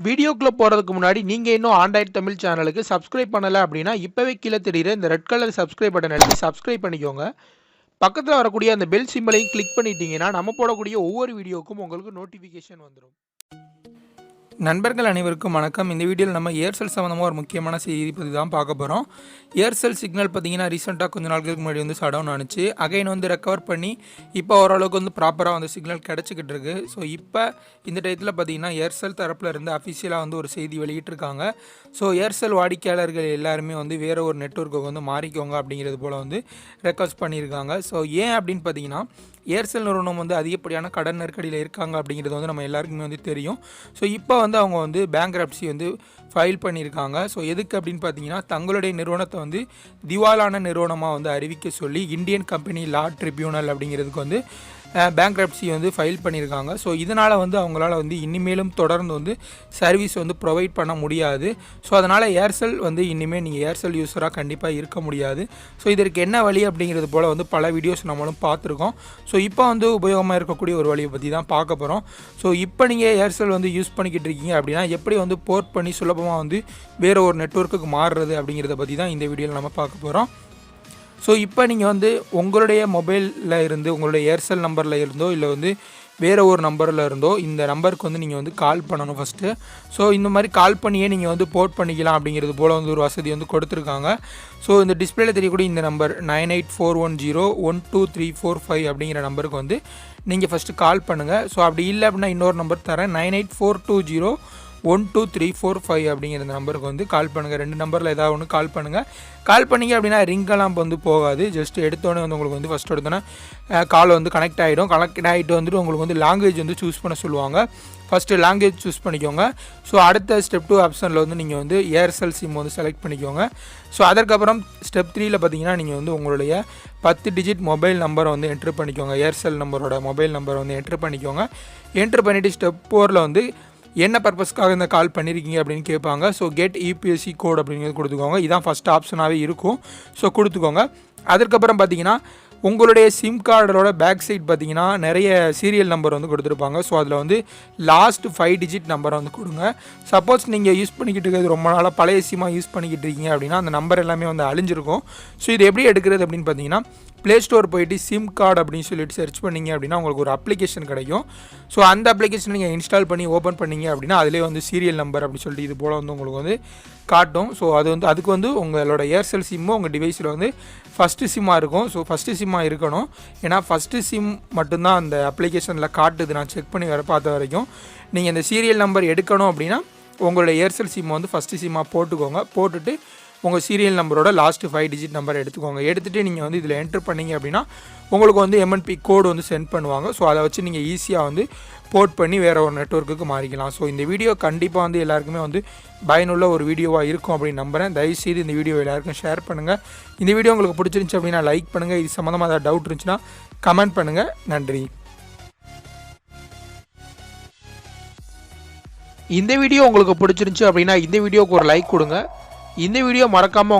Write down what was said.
வீடியோக்குள்ள போறதுக்கு முன்னாடி நீங்க இன்னும் ஆண்ட்ராய்ட் தமிழ் சேனலுக்கு சப்ஸ்கிரைப் பண்ணல அப்படின்னா இப்பவே கீழே தெரியுற இந்த ரெட் கலர் சப்ஸ்கிரைப் பட்டன் அழுத்தி சப்ஸ்கிரைப் பண்ணிக்கோங்க. பக்கத்துல வரக்கூடிய அந்த பெல் சிம்பலையும் கிளிக் பண்ணிட்டீங்கன்னா நம்ம போடக்கூடிய ஒவ்வொரு வீடியோக்கும் உங்களுக்கு நோட்டிஃபிகேஷன் வந்துடும். நண்பர்கள் அனைவருக்கும் வணக்கம். இந்த வீடியோவில் நம்ம ஏர்செல் சம்மந்தமாக ஒரு முக்கியமான செய்தி பற்றி தான் பார்க்க போகிறோம். ஏர்செல் சிக்னல் பார்த்தீங்கன்னா ரீசெண்டாக கொஞ்சம் நாட்களுக்கு முன்னாடி வந்து ஷட் டவுன் ஆனிச்சு. அகைன் வந்து ரெக்கவர் பண்ணி இப்போ ஓரளவுக்கு வந்து ப்ராப்பராக வந்து சிக்னல் கிடச்சிக்கிட்டு இருக்கு. ஸோ இப்போ இந்த டயத்தில் பார்த்தீங்கன்னா ஏர்செல் தரப்பில் இருந்து அஃபிஷியலாக வந்து ஒரு செய்தி வெளியிட்டிருக்காங்க. ஸோ ஏர்செல் வாடிக்கையாளர்கள் எல்லாருமே வந்து வேறு ஒரு நெட்வொர்க்குக்கு வந்து மாறிக்கோங்க அப்படிங்கிறது போல் வந்து ரெக்வஸ்ட் பண்ணியிருக்காங்க. ஸோ ஏன் அப்படின்னு பார்த்தீங்கன்னா ஏர்செல் நிறுவனம் வந்து அதிகப்படியான கடன் நெருக்கடியில் இருக்காங்க அப்படிங்கிறது வந்து நம்ம எல்லாருக்குமே வந்து தெரியும். ஸோ இப்போ வந்து அவங்க வந்து பேங்க்ரப்சி வந்து ஃபைல் பண்ணியிருக்காங்க. ஸோ எதுக்கு அப்படின்னு பார்த்தீங்கன்னா தங்களுடைய நிறுவனத்தை வந்து திவாலான நிறுவனமாக வந்து அறிவிக்க சொல்லி இந்தியன் கம்பெனி லா ட்ரிபியூனல் அப்படிங்கிறதுக்கு வந்து பேங்க்ரப்சி வந்து ஃபைல் பண்ணியிருக்காங்க. ஸோ இதனால் வந்து அவங்களால வந்து இனிமேலும் தொடர்ந்து வந்து சர்வீஸ் வந்து ப்ரொவைட் பண்ண முடியாது. ஸோ அதனால் ஏர்செல் வந்து இனிமேல் நீங்கள் ஏர்செல் யூஸராக கண்டிப்பாக இருக்க முடியாது. ஸோ இதற்கு என்ன வழி அப்படிங்கிறது போல் வந்து பல வீடியோஸ் நம்மளும் பார்த்துருக்கோம். ஸோ இப்போ வந்து உபயோகமாக இருக்கக்கூடிய ஒரு வழியை பற்றி தான் பார்க்க போகிறோம். ஸோ இப்போ நீங்கள் ஏர்செல் வந்து யூஸ் பண்ணிக்கிட்டு இருக்கீங்க அப்படின்னா எப்படி வந்து போர்ட் பண்ணி சுலபமாக வந்து வேறு ஒரு நெட்வொர்க்குக்கு மாறுறது அப்படிங்கிறத பற்றி தான் இந்த வீடியோவில் நம்ம பார்க்க போகிறோம். ஸோ இப்போ நீங்கள் வந்து உங்களுடைய மொபைலில் இருந்து உங்களுடைய ஏர்செல் நம்பரில் இருந்தோ இல்லை வந்து வேறு ஒரு நம்பரில் இருந்தோ இந்த நம்பருக்கு வந்து நீங்கள் வந்து கால் பண்ணணும் ஃபஸ்ட்டு. ஸோ இந்த மாதிரி கால் பண்ணியே நீங்கள் வந்து போர்ட் பண்ணிக்கலாம் அப்படிங்கிறது போல் வந்து ஒரு வசதி வந்து கொடுத்துருக்காங்க. ஸோ இந்த டிஸ்பிளேல தெரியக்கூடிய இந்த நம்பர் 9841012345 அப்படிங்கிற நம்பருக்கு வந்து நீங்கள் ஃபஸ்ட்டு கால் பண்ணுங்கள். ஸோ அப்படி இல்லை அப்படின்னா இன்னொரு நம்பர் தரேன் 9842012345 அப்படிங்கிற இந்த நம்பருக்கு வந்து கால் பண்ணுங்கள். ரெண்டு நம்பரில் ஏதாவது ஒன்று கால் பண்ணுங்கள். கால் பண்ணிங்க அப்படின்னா ரிங்கெல்லாம் வந்து போகாது. ஜஸ்ட் எடுத்தோடனே வந்து உங்களுக்கு வந்து ஃபஸ்ட் எடுத்தோன்னே கால் வந்து கனெக்ட் ஆகிடும். கனெக்ட் ஆகிட்டு வந்துட்டு உங்களுக்கு வந்து லாங்குவேஜ் வந்து சூஸ் பண்ண சொல்லுவாங்க. ஃபஸ்ட்டு லாங்குவேஜ் சூஸ் பண்ணிக்கோங்க. ஸோ அடுத்த ஸ்டெப் 2 ஆப்ஷனில் வந்து நீங்கள் வந்து ஏர்செல் சிம் வந்து செலக்ட் பண்ணிக்கோங்க. ஸோ அதற்கப்புறம் ஸ்டெப் 3ல் பார்த்தீங்கன்னா நீங்கள் வந்து உங்களுடைய 10 டிஜிட் மொபைல் நம்பரை வந்து என்ட்ரு பண்ணிக்கோங்க. ஏர்செல் நம்பரோட மொபைல் நம்பரை வந்து என்ட்ரு பண்ணிக்கோங்க. என்ட்ரு பண்ணிவிட்டு ஸ்டெப் 4ல் வந்து என்ன பர்பஸ்க்காக இந்த கால் பண்ணியிருக்கீங்க அப்படின்னு கேட்பாங்க. ஸோ கெட் இபிஎஸ்சி கோட் அப்படிங்கிறது கொடுத்துக்கோங்க. இதான் ஃபஸ்ட் ஆப்ஷனாகவே இருக்கும். ஸோ கொடுத்துக்கோங்க. அதுக்கப்புறம் பார்த்தீங்கன்னா உங்களுடைய சிம் கார்டோட பேக் சைட் பார்த்தீங்கன்னா நிறைய சீரியல் நம்பர் வந்து கொடுத்துருப்பாங்க. ஸோ அதில் வந்து லாஸ்ட் 5 டிஜிட் நம்பரை வந்து கொடுங்க. சப்போஸ் நீங்கள் யூஸ் பண்ணிக்கிட்டு இருக்கிறது ரொம்ப நாளாக பழைய சிம்மாக யூஸ் பண்ணிக்கிட்டு இருக்கீங்க அப்படின்னா அந்த நம்பர் எல்லாமே வந்து அழிஞ்சிருக்கும். ஸோ இது எப்படி எடுக்கிறது அப்படின்னு பார்த்தீங்கன்னா ப்ளே ஸ்டோர் போயிட்டு சிம் கார்டு அப்படின்னு சொல்லிட்டு சர்ச் பண்ணிங்க அப்படின்னா உங்களுக்கு ஒரு அப்ளிகேஷன் கிடைக்கும். ஸோ அந்த அப்ளிகேஷன் நீங்கள் இன்ஸ்டால் பண்ணி ஓப்பன் பண்ணிங்க அப்படின்னா அதிலே வந்து சீரியல் நம்பர் அப்படி சொல்லிட்டு இது போல் வந்து உங்களுக்கு வந்து காட்டும். ஸோ அது வந்து அதுக்கு வந்து உங்களோட ஏர்செல் சிம்மு உங்கள் டிவைஸில் வந்து ஃபஸ்ட்டு சிம்மாக இருக்கும். ஸோ ஃபஸ்ட்டு சிம்மாக இருக்கணும். ஏன்னா ஃபஸ்ட்டு சிம் மட்டும்தான் அந்த அப்ளிகேஷனில் காட்டுது. நான் செக் பண்ணி பார்த்த வரைக்கும் நீங்கள் இந்த சீரியல் நம்பர் எடுக்கணும் அப்படின்னா உங்களோட ஏர்செல் சிம்மை வந்து ஃபஸ்ட்டு சிம்மாக போட்டுக்கோங்க. போட்டுட்டு உங்கள் சீரியல் நம்பரோட லாஸ்ட்டு 5 டிஜிட் நம்பர் எடுத்துக்கோங்க. எடுத்துகிட்டு நீங்கள் வந்து இதில் என்ட்ரு பண்ணிங்க அப்படின்னா உங்களுக்கு வந்து எம்என்பி கோடு வந்து சென்ட் பண்ணுவாங்க. ஸோ அதை வச்சு நீங்கள் ஈஸியாக வந்து போர்ட் பண்ணி வேறு ஒரு நெட்வொர்க்குக்கு மாறிக்கலாம். ஸோ இந்த வீடியோ கண்டிப்பாக வந்து எல்லாருக்குமே வந்து பயனுள்ள ஒரு வீடியோவாக இருக்கும் அப்படின்னு நம்புகிறேன். தயவுசெய்து இந்த வீடியோ எல்லாருக்கும் ஷேர் பண்ணுங்கள். இந்த வீடியோ உங்களுக்கு பிடிச்சிருந்துச்சி அப்படின்னா லைக் பண்ணுங்கள். இது சம்மந்தமாக ஏதாவது டவுட் இருந்துச்சுன்னா கமெண்ட் பண்ணுங்கள். நன்றி. இந்த வீடியோ உங்களுக்கு பிடிச்சிருந்துச்சி அப்படின்னா இந்த வீடியோவுக்கு ஒரு லைக் கொடுங்க. இந்த வீடியோ மறக்காமல்